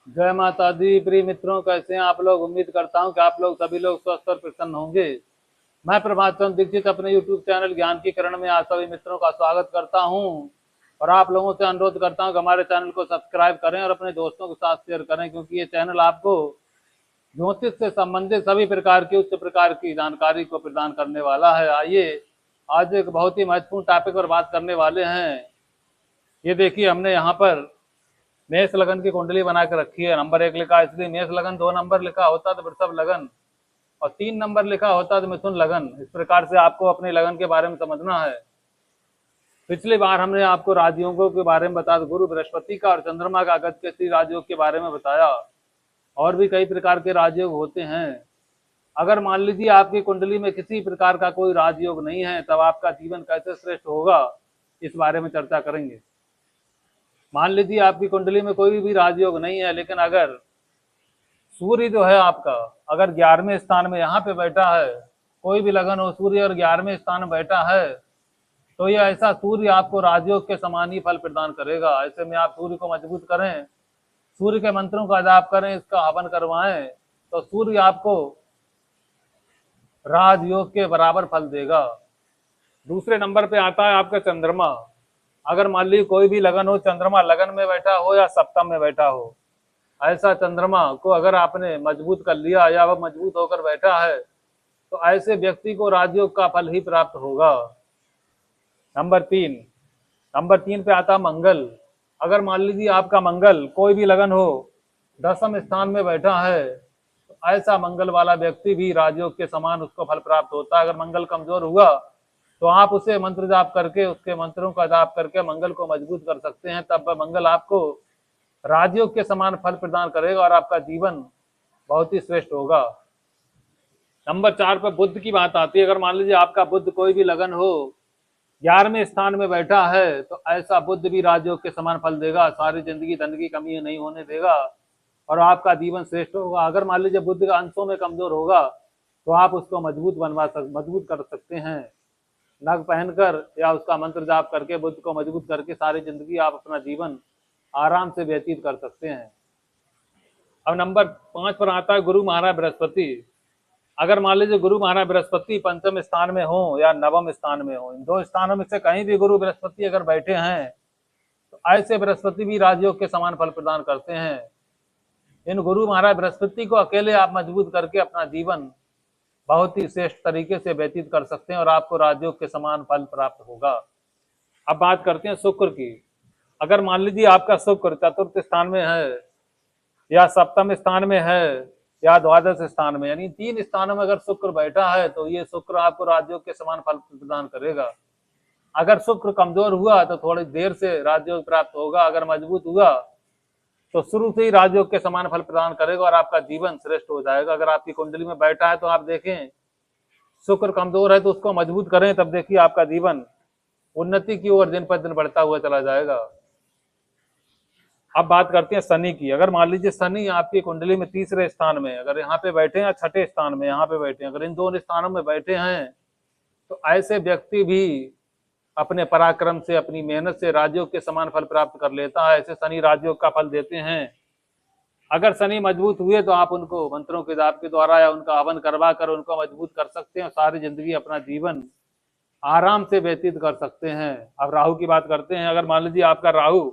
जय माता दी। प्रिय मित्रों, कैसे हैं आप लोग? उम्मीद करता हूं कि आप लोग सभी लोग स्वस्थ और प्रसन्न होंगे। मैं प्रभात चंद्र दीक्षित अपने YouTube चैनल ज्ञान की किरण में आप सभी मित्रों का स्वागत करता हूं और आप लोगों से अनुरोध करता हूं कि हमारे चैनल को सब्सक्राइब करें और अपने दोस्तों के साथ शेयर करें, क्योंकि ये चैनल आपको ज्योतिष से संबंधित सभी प्रकार की उच्च प्रकार की जानकारी को प्रदान करने वाला है। आइए आज एक बहुत ही महत्वपूर्ण टॉपिक पर बात करने वाले हैं। ये देखिए, हमने यहाँ पर मेष लगन की कुंडली बना के रखी है। नंबर 1 लिखा है इसलिए मेष लगन, 2 नंबर लिखा होता तो वृषभ लगन और 3 नंबर लिखा होता तो मिथुन लगन। इस प्रकार से आपको अपने लगन के बारे में समझना है। पिछली बार हमने आपको राजयोगों के बारे में बताया, गुरु बृहस्पति का और चंद्रमा का गत के राजयोग के बारे में बताया। और भी कई प्रकार के राजयोग होते हैं। अगर मान लीजिए आपकी कुंडली में किसी प्रकार का कोई राजयोग नहीं है, तब आपका जीवन कैसे श्रेष्ठ होगा, इस बारे में चर्चा करेंगे। मान लीजिए आपकी कुंडली में कोई भी राजयोग नहीं है, लेकिन अगर सूर्य जो है आपका अगर 11वें स्थान में यहाँ पे बैठा है, कोई भी लगन हो, सूर्य और 11वें स्थान में बैठा है, तो ये ऐसा सूर्य आपको राजयोग के समान ही फल प्रदान करेगा। ऐसे में आप सूर्य को मजबूत करें, सूर्य के मंत्रों का जाप करें, इसका हवन करवाएं, तो सूर्य आपको राजयोग के बराबर फल देगा। दूसरे नंबर पे आता है आपका चंद्रमा। अगर मान लीजिए कोई भी लगन हो, चंद्रमा लगन में बैठा हो या सप्तम में बैठा हो, ऐसा चंद्रमा को अगर आपने मजबूत कर लिया या वह मजबूत होकर बैठा है, तो ऐसे व्यक्ति को राजयोग का फल ही प्राप्त होगा। नंबर तीन पे आता मंगल। अगर मान लीजिए आपका मंगल कोई भी लगन हो 10वें स्थान में बैठा है, तो ऐसा मंगल वाला व्यक्ति भी राजयोग के समान उसको फल प्राप्त होता है। अगर मंगल कमजोर हुआ तो आप उसे मंत्र जाप करके, उसके मंत्रों का जाप करके मंगल को मजबूत कर सकते हैं। तब मंगल आपको राजयोग के समान फल प्रदान करेगा और आपका जीवन बहुत ही श्रेष्ठ होगा। नंबर 4 पर बुध की बात आती है। अगर मान लीजिए आपका बुध कोई भी लगन हो 11वें स्थान में बैठा है, तो ऐसा बुध भी राजयोग के समान फल देगा। सारी जिंदगी धन की कमी नहीं होने देगा और आपका जीवन श्रेष्ठ होगा। अगर मान लीजिए बुध का अंशों में कमजोर होगा, तो आप उसको मजबूत कर सकते हैं। नग पहनकर या उसका मंत्र जाप करके बुद्ध को मजबूत करके सारी जिंदगी आप अपना जीवन आराम से व्यतीत कर सकते हैं। अब नंबर 5 पर आता है गुरु महाराज बृहस्पति। अगर मान लीजिए गुरु महाराज बृहस्पति पंचम स्थान में हो या नवम स्थान में हो, इन दो स्थानों में से कहीं भी गुरु बृहस्पति अगर बैठे हैं, तो ऐसे बृहस्पति भी राजयोग के समान फल प्रदान करते हैं। इन गुरु महाराज बृहस्पति को अकेले आप मजबूत करके अपना जीवन बहुत ही श्रेष्ठ तरीके से व्यतीत कर सकते हैं और आपको राजयोग के समान फल प्राप्त होगा। अब बात करते हैं शुक्र की। अगर मान लीजिए आपका शुक्र चतुर्थ स्थान में है या सप्तम स्थान में है या द्वादश स्थान में, यानी 3 स्थानों में अगर शुक्र बैठा है, तो ये शुक्र आपको राजयोग के समान फल प्रदान करेगा। अगर शुक्र कमजोर हुआ तो थोड़ी देर से राजयोग प्राप्त होगा। अगर मजबूत हुआ तो शुरू से ही राजयोग के समान फल प्रदान करेगा और आपका जीवन श्रेष्ठ हो जाएगा। अगर आपकी कुंडली में बैठा है तो आप देखें शुक्र कमजोर है तो उसको मजबूत करें, तब देखिए आपका जीवन उन्नति की ओर दिन पर दिन बढ़ता हुआ चला जाएगा। अब बात करते हैं शनि की। अगर मान लीजिए शनि आपकी कुंडली में तीसरे स्थान में, अगर यहाँ पे बैठे हैं, छठे स्थान में यहाँ पे बैठे हैं, अगर इन दोनों स्थानों में बैठे हैं, तो ऐसे व्यक्ति भी अपने पराक्रम से, अपनी मेहनत से राजयोग के समान फल प्राप्त कर लेता है। ऐसे शनि राजयोग का फल देते हैं। अगर शनि मजबूत हुए तो आप उनको मंत्रों के जाप के द्वारा या उनका हवन करवा कर उनको मजबूत कर सकते हैं। सारी जिंदगी अपना जीवन आराम से व्यतीत कर सकते हैं। अब राहु की बात करते हैं। अगर मान लीजिए आपका राहु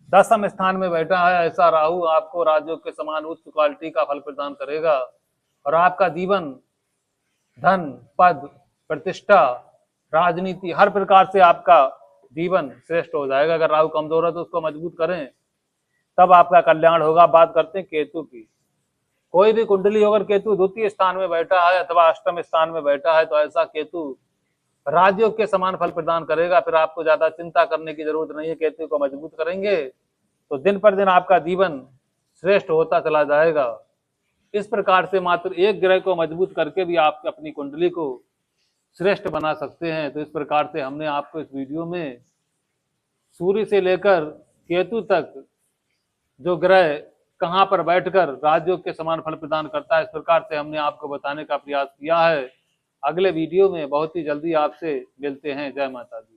10वें स्थान में बैठा है, ऐसा राहु आपको राजयोग के समान उच्च क्वालिटी का फल प्रदान करेगा और आपका जीवन धन, पद, प्रतिष्ठा, राजनीति, हर प्रकार से आपका जीवन श्रेष्ठ हो जाएगा। अगर राहु कमजोर है तो उसको मजबूत करें, तब आपका कल्याण होगा। बात करते हैं केतु की। कोई भी कुंडली होकर केतु द्वितीय स्थान में बैठा है अथवा अष्टम स्थान में बैठा है, तो ऐसा केतु राजयोग के समान फल प्रदान करेगा। फिर आपको ज्यादा चिंता करने की जरूरत नहीं है। केतु को मजबूत करेंगे तो दिन पर दिन आपका जीवन श्रेष्ठ होता चला जाएगा। इस प्रकार से मात्र एक ग्रह को मजबूत करके भी आप अपनी कुंडली को श्रेष्ठ बना सकते हैं। तो इस प्रकार से हमने आपको इस वीडियो में सूर्य से लेकर केतु तक जो ग्रह कहां पर बैठकर राजयोग के समान फल प्रदान करता है, इस प्रकार से हमने आपको बताने का प्रयास किया है। अगले वीडियो में बहुत ही जल्दी आपसे मिलते हैं। जय माता दी।